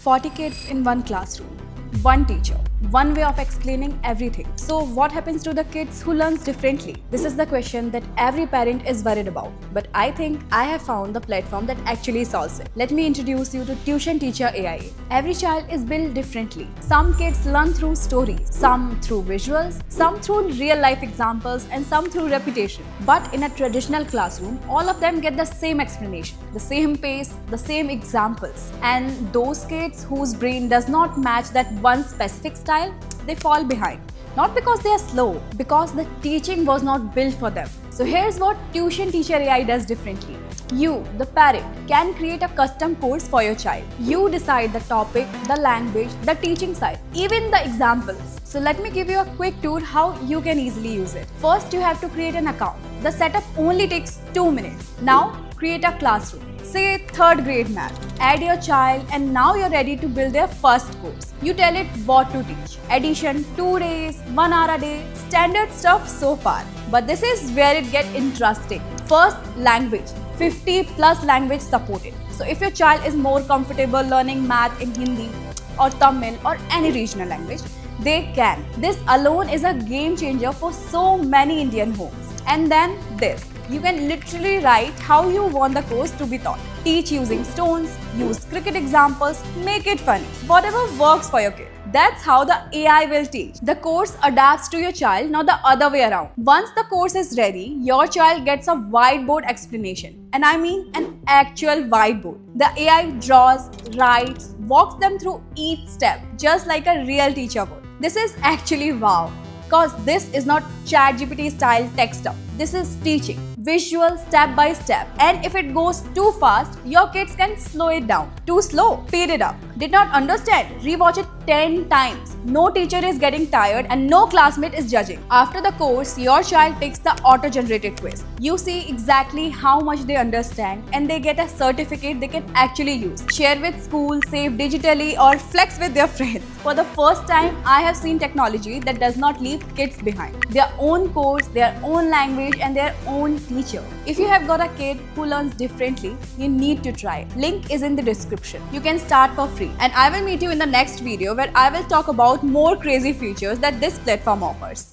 40 kids in one classroom, one teacher, one way of explaining everything. So what happens to the kids who learns differently? This is the question that every parent is worried about. But I think I have found the platform that actually solves it. Let me introduce you to Tuition Teacher AI. Every child is built differently. Some kids learn through stories, some through visuals, some through real life examples, and some through repetition. But in a traditional classroom, all of them get the same explanation, the same pace, the same examples. And those kids whose brain does not match that one specific style, they fall behind. Not because they are slow, because the teaching was not built for them. So here's what Tuition Teacher AI does differently. You, the parent, can create a custom course for your child. You decide the topic, the language, the teaching style, even the examples. So let me give you a quick tour how you can easily use it. First, you have to create an account. The setup only takes 2 minutes. Now, create a classroom. Say 3rd grade math. Add your child and now you're ready to build their first course. You tell it what to teach. Addition 2 days, 1 hour a day, standard stuff so far. But this is where it gets interesting. First, language. 50 plus language supported. So if your child is more comfortable learning math in Hindi or Tamil or any regional language, they can. This alone is a game changer for so many Indian homes. And then this. You can literally write how you want the course to be taught. Teach using stones, use cricket examples, make it funny. Whatever works for your kid. That's how the AI will teach. The course adapts to your child, not the other way around. Once the course is ready, your child gets a whiteboard explanation. And I mean an actual whiteboard. The AI draws, writes, walks them through each step, just like a real teacher would. This is actually wow. Because this is not ChatGPT style text stuff. This is teaching, visual, step by step. And if it goes too fast, your kids can slow it down. Too slow? Speed it up. Did not understand? Rewatch it 10 times. No teacher is getting tired and no classmate is judging. After the course, your child takes the auto-generated quiz. You see exactly how much they understand and they get a certificate they can actually use. Share with school, save digitally or flex with their friends. For the first time, I have seen technology that does not leave kids behind. Their own course, their own language and their own teacher. If you have got a kid who learns differently, you need to try it. Link is in the description. You can start for free. And I will meet you in the next video where I will talk about more crazy features that this platform offers.